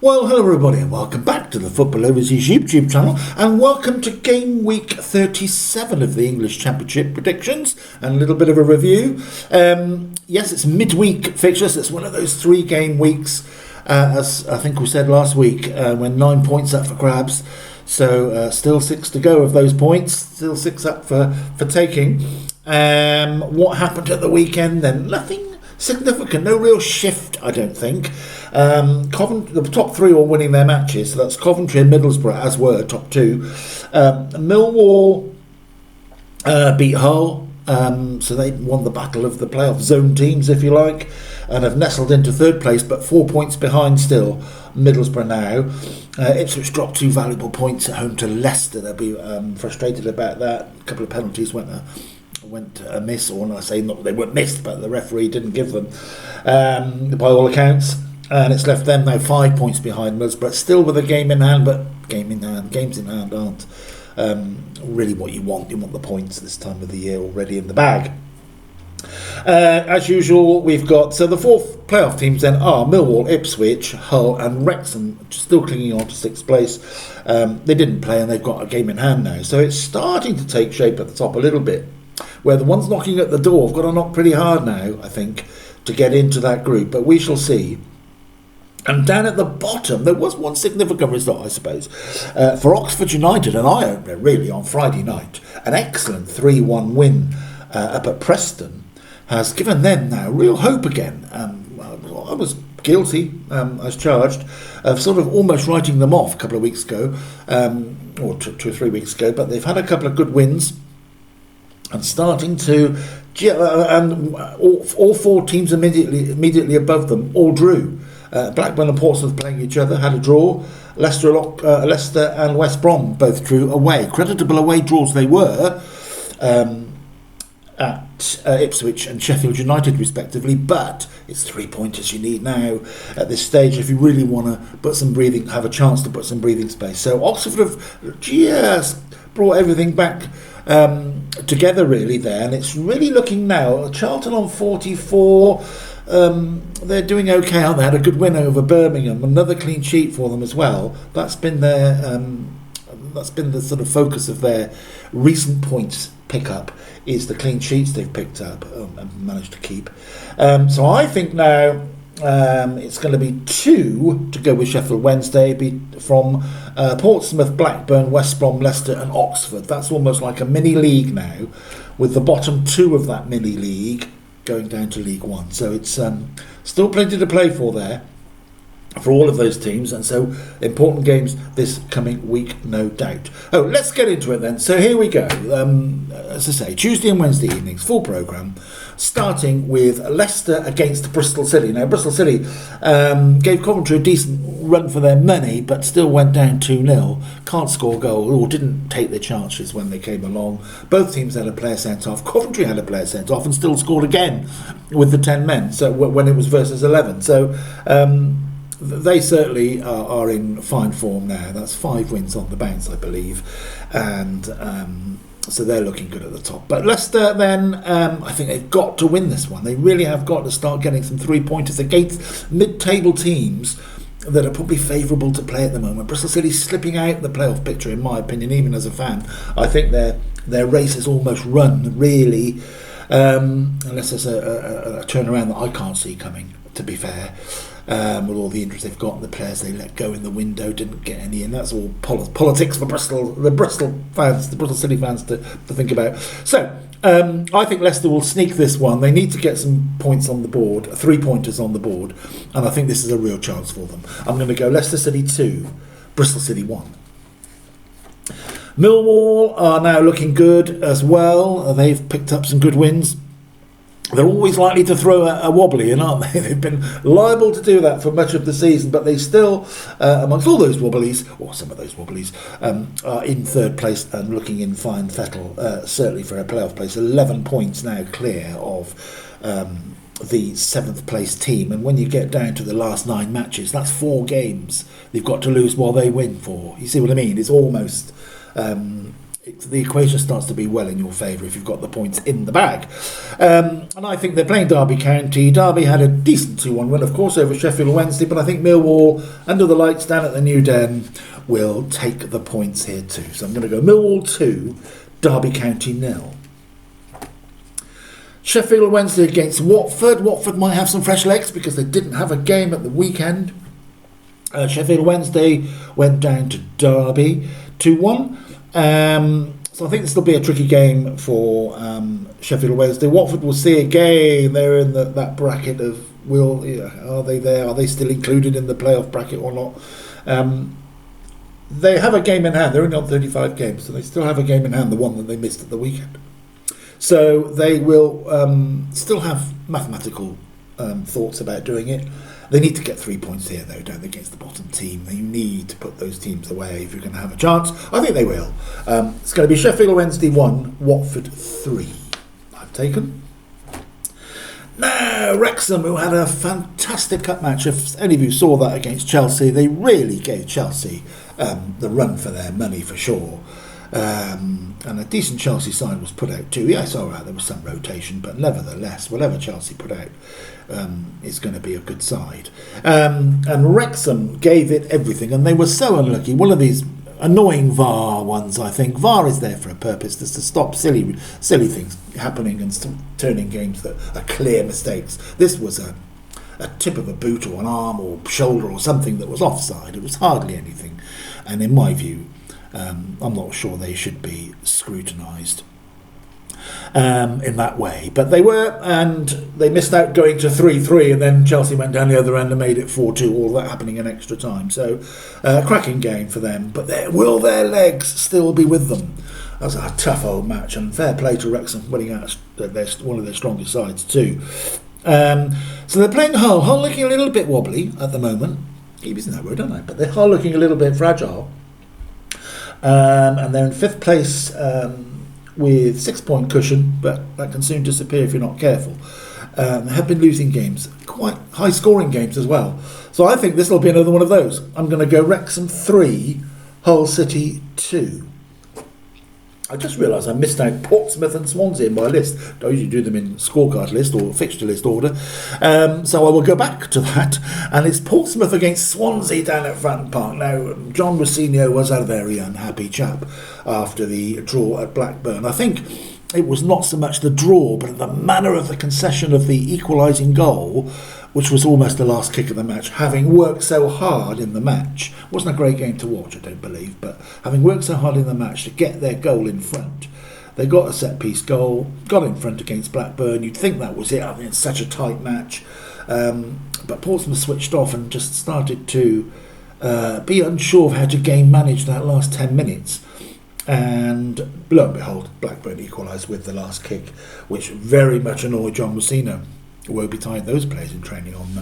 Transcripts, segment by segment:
Well, hello everybody and welcome back to the Football Overseas YouTube channel, and welcome to game week 37 of the English Championship predictions and a little bit of a review. Yes, it's midweek fixtures. It's one of those 3-game weeks, as I think we said last week, when 9 points up for grabs. So still 6 to go of those points, still 6 up for taking. What happened at the weekend then? Nothing significant, no real shift, I don't think. The top 3 all winning their matches, so that's Coventry and Middlesborough, as were top 2. Millwall beat Hull, so they won the battle of the playoff zone teams, if you like, and have nestled into 3rd place, but 4 points behind still Middlesbrough now. Ipswich dropped 2 valuable points at home to Leicester. They'll be frustrated about that. A couple of penalties went amiss, or I say not they weren't missed, but the referee didn't give them by all accounts, and it's left them now 5 points behind Middlesbrough, still with a game in hand, but games in hand aren't really what you want. You want the points this time of the year already in the bag. As usual, we've got, so the 4th playoff teams then are Millwall, Ipswich, Hull and Wrexham, still clinging on to 6th place. They didn't play and they've got a game in hand now, so it's starting to take shape at the top a little bit, where the ones knocking at the door have got to knock pretty hard now, I think, to get into that group, but we shall see. And down at the bottom, there was one significant result, I suppose, for Oxford United, an eye-opener really on Friday night. An excellent 3-1 win up at Preston has given them now real hope again. I was guilty, as charged, of sort of almost writing them off a couple of weeks ago, or 2 or 3 weeks ago, but they've had a couple of good wins and starting to, and all 4 teams immediately above them all drew. Blackburn and Portsmouth playing each other had a draw. Leicester and West Brom both drew away. Creditable away draws they were at Ipswich and Sheffield United respectively, but it's 3 pointers you need now at this stage if you really want to have a chance to put some breathing space. So Oxford have just brought everything back together really there, and it's really looking now. Charlton on 44. They're doing okay, aren't they? Had a good win over Birmingham, another clean sheet for them as well. That's been the sort of focus of their recent points pickup, is the clean sheets they've picked up and managed to keep. So I think now it's going to be 2 to go with Sheffield Wednesday, be from Portsmouth, Blackburn, West Brom, Leicester and Oxford. That's almost like a mini league now, with the bottom 2 of that mini league going down to League One. So it's still plenty to play for there for all of those teams, and so important games this coming week, no doubt. Oh, let's get into it then. So here we go. As I say, Tuesday and Wednesday evenings, full programme, starting with Leicester against Bristol City. Now, Bristol City gave Coventry a decent run for their money, but still went down 2-0. Can't score a goal, or didn't take their chances when they came along. Both teams had a player sent off. Coventry had a player sent off and still scored again with the 10 men, so when it was versus 11. So they certainly are in fine form now. That's 5 wins on the bounce, I believe, and so they're looking good at the top. But Leicester then, I think they've got to win this one. They really have got to start getting some 3-pointers against mid-table teams that are probably favourable to play at the moment. Bristol City slipping out the playoff picture, in my opinion, even as a fan. I think their race is almost run, really, unless there's a turnaround that I can't see coming, to be fair. With all the interest they've got and the players they let go in the window, didn't get any, and that's all politics for the Bristol City fans to think about. So I think Leicester will sneak this one. They need to get some points on the board, 3-pointers on the board, and I think this is a real chance for them. I'm going to go Leicester City 2, Bristol City 1. Millwall are now looking good as well. They've picked up some good wins. They're always likely to throw a wobbly in, aren't they? They've been liable to do that for much of the season, but they still, amongst all those wobblies, or some of those wobblies, are in 3rd place and looking in fine fettle, certainly for a playoff place. 11 points now clear of the 7th place team, and when you get down to the last 9 matches, that's 4 games they've got to lose while they win 4. You see what I mean? It's almost the equation starts to be well in your favour if you've got the points in the bag. And I think they're playing Derby County. Derby had a decent 2-1 win, of course, over Sheffield Wednesday, but I think Millwall, under the lights down at the New Den, will take the points here too. So I'm going to go Millwall 2, Derby County 0. Sheffield Wednesday against Watford. Watford might have some fresh legs because they didn't have a game at the weekend. Sheffield Wednesday went down to Derby 2-1. So I think this will be a tricky game for Sheffield Wednesday. Watford will see again. They're in that bracket of are they there? Are they still included in the playoff bracket or not? They have a game in hand. They're only on 35 games, so they still have a game in hand, the one that they missed at the weekend. So they will still have mathematical thoughts about doing it. They need to get 3 points here, though, don't they, against the bottom team. They need to put those teams away if you're going to have a chance. I think they will. It's going to be Sheffield Wednesday 1, Watford 3. I've taken. Now, Wrexham, who had a fantastic cup match. If any of you saw that against Chelsea, they really gave Chelsea the run for their money, for sure. And a decent Chelsea side was put out too. Yes, all right, there was some rotation, but nevertheless, whatever Chelsea put out is going to be a good side. And Wrexham gave it everything, and they were so unlucky. One of these annoying VAR ones, I think. VAR is there for a purpose, just to stop silly things happening and turning games that are clear mistakes. This was a tip of a boot or an arm or shoulder or something that was offside. It was hardly anything, and in my view, I'm not sure they should be scrutinised in that way, but they were, and they missed out going to 3-3, and then Chelsea went down the other end and made it 4-2, all that happening in extra time. So cracking game for them, but will their legs still be with them? That was a tough old match, and fair play to Wrexham winning out one of their strongest sides too. So they're playing Hull. Hull looking a little bit wobbly at the moment. Keep using that word, don't I? But they're Hull looking a little bit fragile. And they're in 5th place with 6-point cushion, but that can soon disappear if you're not careful. They have been losing games, quite high-scoring games as well. So I think this will be another one of those. I'm going to go Wrexham 3, Hull City 2. I just realised I missed out Portsmouth and Swansea in my list. I usually do them in scorecard list or fixture list order. So I will go back to that. And it's Portsmouth against Swansea down at Fratton Park. Now, John Rossini was a very unhappy chap after the draw at Blackburn. I think it was not so much the draw, but the manner of the concession of the equalising goal, which was almost the last kick of the match, having worked so hard in the match. It wasn't a great game to watch, I don't believe, but having worked so hard in the match to get their goal in front. They got a set-piece goal, got in front against Blackburn. You'd think that was it. I mean, it's such a tight match. But Portsmouth switched off and just started to be unsure of how to manage that last 10 minutes. And lo and behold, Blackburn equalised with the last kick, which very much annoyed John Rossino. Woe betide those players in training on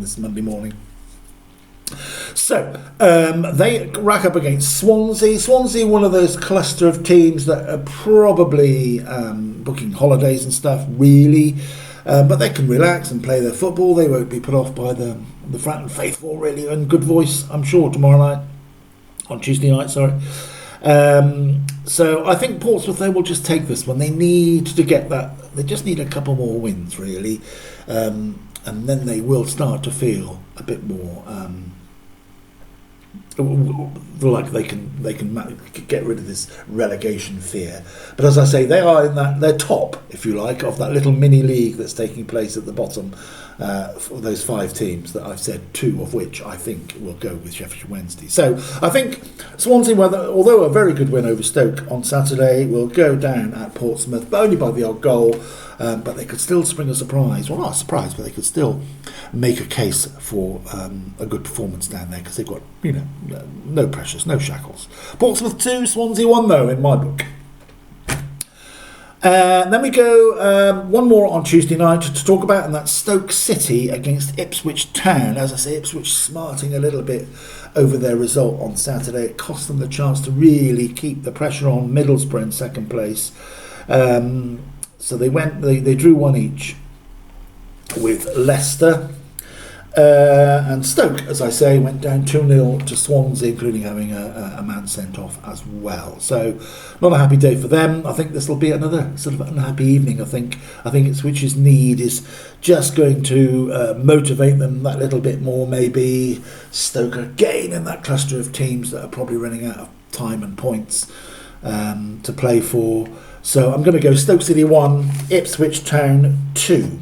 this Monday morning. So they rack up against Swansea. Swansea, one of those cluster of teams that are probably booking holidays and stuff, really, but they can relax and play their football. They won't be put off by the Fratton faithful, really, and good voice, I'm sure, tomorrow night, on Tuesday night, sorry. So I think Portsmouth, they will just take this one. They need to get that. They just need a couple more wins, really, and then they will start to feel a bit more like they can get rid of this relegation fear. But as I say, they are in that, they're top, if you like, of that little mini league that's taking place at the bottom. For those 5 teams that I've said, 2 of which I think will go with Sheffield Wednesday. So I think Swansea, although a very good win over Stoke on Saturday, will go down at Portsmouth, but only by the odd goal. But they could still spring a surprise. Well, not a surprise, but they could still make a case for a good performance down there, because they've got, no pressures, no shackles. Portsmouth 2, Swansea 1, though, in my book. Then we go one more on Tuesday night to talk about, and that's Stoke City against Ipswich Town. As I say, Ipswich smarting a little bit over their result on Saturday. It cost them the chance to really keep the pressure on Middlesbrough in second place. So they drew 1 each with Leicester. And Stoke, as I say, went down 2-0 to Swansea, including having a man sent off as well. So, not a happy day for them. I think this will be another sort of unhappy evening. I think Ipswich's need is just going to motivate them that little bit more, maybe. Stoke again in that cluster of teams that are probably running out of time and points to play for. So, I'm going to go Stoke City 1, Ipswich Town 2.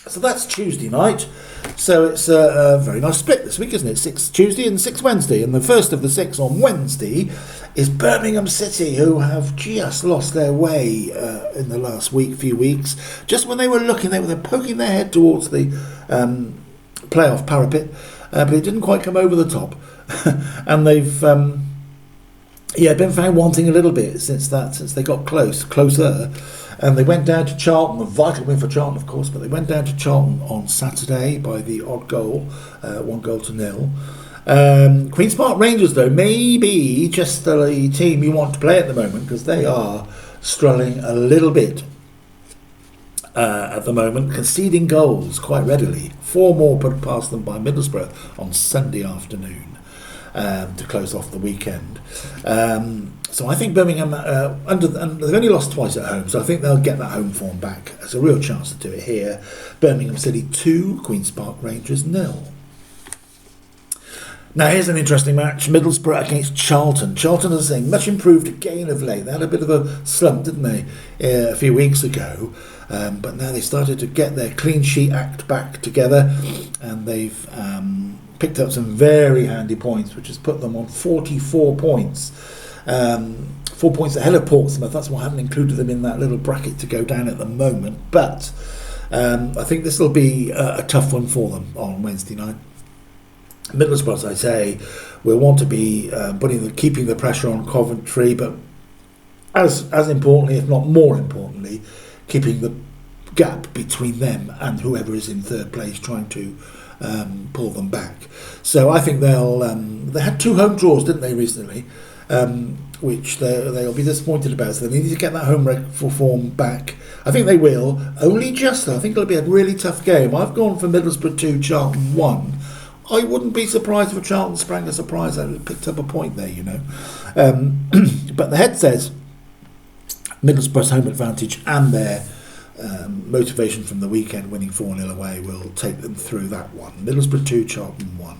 So that's Tuesday night. So it's a very nice split this week, isn't it? 6 Tuesday and 6 Wednesday. And the first of the 6 on Wednesday is Birmingham City, who have just lost their way in the last few weeks. Just when they were looking, they were poking their head towards the playoff parapet, but it didn't quite come over the top. And they've been found wanting a little bit since they got closer. And they went down to Charlton, a vital win for Charlton, of course, but they went down to Charlton on Saturday by the odd goal, 1-0. Queen's Park Rangers, though, may be just the team you want to play at the moment, because they are struggling a little bit at the moment, conceding goals quite readily. 4 more put past them by Middlesbrough on Sunday afternoon to close off the weekend. So I think Birmingham, they've only lost twice at home, so I think they'll get that home form back. There's a real chance to do it here. Birmingham City 2, Queen's Park Rangers 0. Now here's an interesting match, Middlesbrough against Charlton. Charlton, as I say, much improved again of late. They had a bit of a slump, didn't they, a few weeks ago. But now they started to get their clean sheet act back together, and they've picked up some very handy points, which has put them on 44 points. 4 points ahead of Portsmouth. That's why I haven't included them in that little bracket to go down at the moment. But I think this will be a tough one for them on Wednesday night. Middlesbrough, as I say, will want to be keeping the pressure on Coventry, but as importantly, if not more importantly, keeping the gap between them and whoever is in third place, trying to pull them back. So I think they had 2 home draws, didn't they, recently? Which they'll be disappointed about. So they need to get that home form back. I think they will. Only just, I think it'll be a really tough game. I've gone for Middlesbrough 2, Charlton 1. I wouldn't be surprised if Charlton sprang a surprise and picked up a point there, you know. But the head says Middlesbrough's home advantage and their motivation from the weekend winning 4-0 away will take them through that one. Middlesbrough 2, Charlton 1.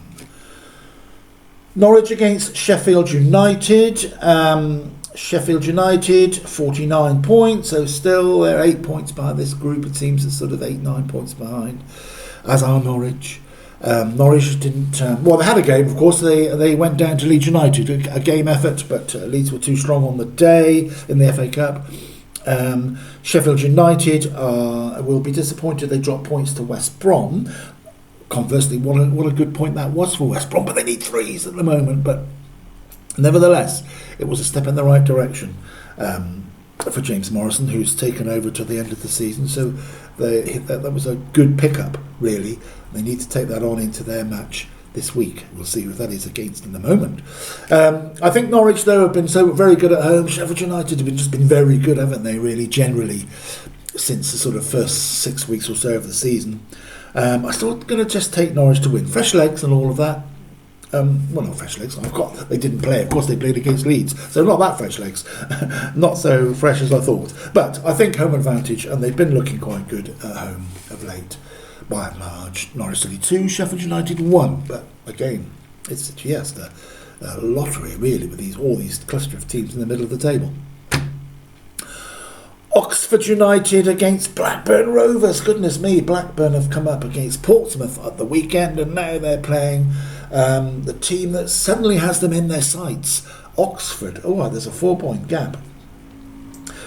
Norwich against Sheffield United. Sheffield United, 49 points, so still they're 8 points behind this group. It seems it's sort of 8-9 points behind, as are Norwich. Norwich didn't... they had a game, of course. They went down to Leeds United, a game effort, but Leeds were too strong on the day in the FA Cup. Sheffield United will be disappointed they dropped points to West Brom. Conversely, what a good point that was for West Brom, but they need 3s at the moment. But nevertheless, it was a step in the right direction for James Morrison, who's taken over to the end of the season. So that was a good pickup, really. They need to take that on into their match this week. We'll see who that is against in a moment. I think Norwich, though, have been so very good at home. Sheffield United have just been very good, haven't they, really, generally, since the sort of first 6 weeks or so of the season. I'm still going to just take Norwich to win. Fresh legs and all of that. Not fresh legs. They didn't play. Of course, they played against Leeds, so not that fresh legs. Not so fresh as I thought. But I think home advantage, and they've been looking quite good at home of late, by and large. Norwich City 2, Sheffield United 1. But again, it's just a lottery, really, with all these cluster of teams in the middle of the table. Oxford United against Blackburn Rovers. Goodness me, Blackburn have come up against Portsmouth at the weekend, and now they're playing the team that suddenly has them in their sights, Oxford. There's a 4-point gap.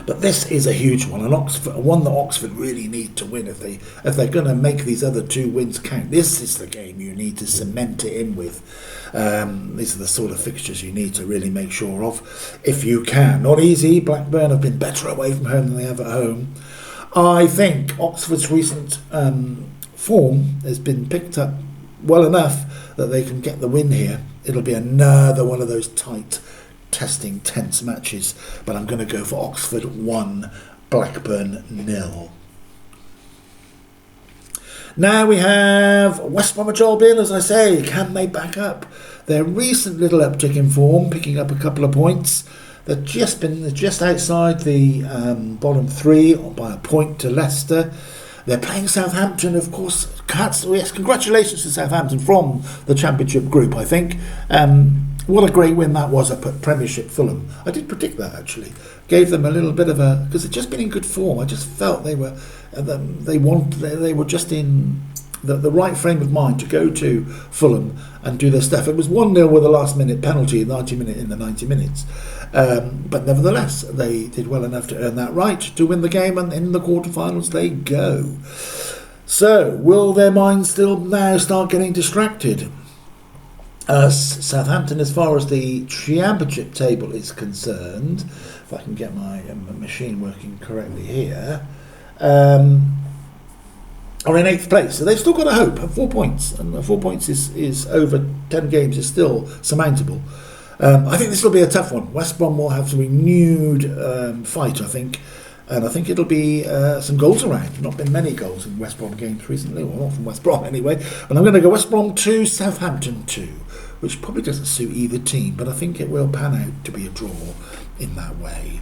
But this is a huge one, one that Oxford really need to win if they're going to make these other 2 wins count. This is the game you need to cement it in with. These are the sort of fixtures you need to really make sure of, if you can. Not easy. Blackburn have been better away from home than they have at home. I think Oxford's recent form has been picked up well enough that they can get the win here. It'll be another one of those tight, testing, tense matches, but I'm going to go for Oxford 1, Blackburn 0. Now we have West Bromwich Albion, as I say. Can they back up their recent little uptick in form, picking up a couple of points? They're just outside the bottom three by a point to Leicester. They're playing Southampton, of course. Yes, congratulations to Southampton from the Championship group, I think. What a great win that was up at Premiership Fulham. I did predict that, actually. Gave them a little bit of a... because they'd just been in good form. I just felt they were just in the right frame of mind to go to Fulham and do their stuff. It was 1-0 with a last-minute penalty in the 90 minutes. But nevertheless, they did well enough to earn that right to win the game, and in the quarterfinals they go. So, will their minds still now start getting distracted? Southampton, as far as the Championship table is concerned, if I can get my machine working correctly here, are in 8th place. So they've still got a hope of 4 points, and 4 points is over 10 games is still surmountable. I think this will be a tough one. West Brom will have a renewed fight, I think. And I think it'll be some goals around. Not been many goals in West Brom games recently. Well, not from West Brom anyway. But I'm going to go West Brom 2, Southampton 2, which probably doesn't suit either team. But I think it will pan out to be a draw in that way.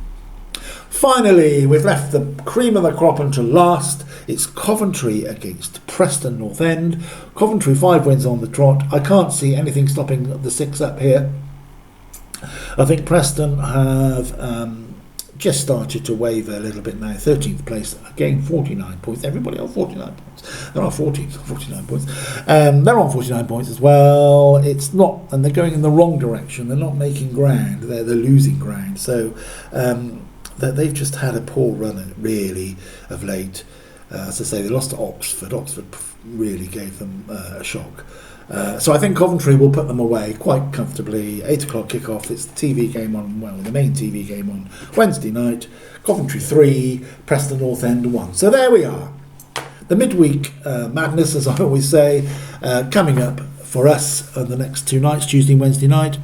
Finally, we've left the cream of the crop until last. It's Coventry against Preston North End. Coventry 5 wins on the trot. I can't see anything stopping the 6 up here. I think Preston have just started to waver a little bit now. 13th place, again 49 points. Everybody on 49 points. They're on 49 points. They're on 49 points as well. It's not, and they're going in the wrong direction. They're not making ground. They're losing ground. So they've just had a poor run really of late. As I say, they lost to Oxford. Oxford really gave them a shock. So I think Coventry will put them away quite comfortably. 8 o'clock kickoff. It's the TV game on, well, the main TV game on Wednesday night. Coventry 3, Preston North End 1. So there we are. The midweek madness, as I always say, coming up for us on the next 2 nights, Tuesday and Wednesday night.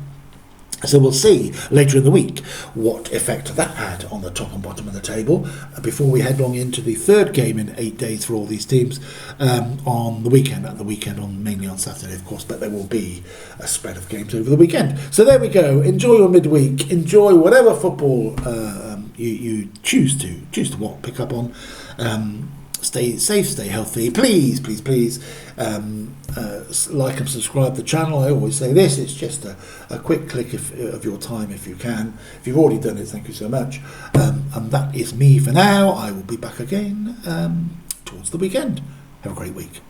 So we'll see later in the week what effect that had on the top and bottom of the table before we head on into the 3rd game in 8 days for all these teams on the weekend. At the weekend, mainly on Saturday, of course, but there will be a spread of games over the weekend. So there we go. Enjoy your midweek. Enjoy whatever football you choose to pick up on. Stay safe, stay healthy. Please like and subscribe to the channel. I always say this, it's just a quick click of your time if you can. If you've already done it, thank you so much. And that is me for now. I will be back again towards the weekend. Have a great week.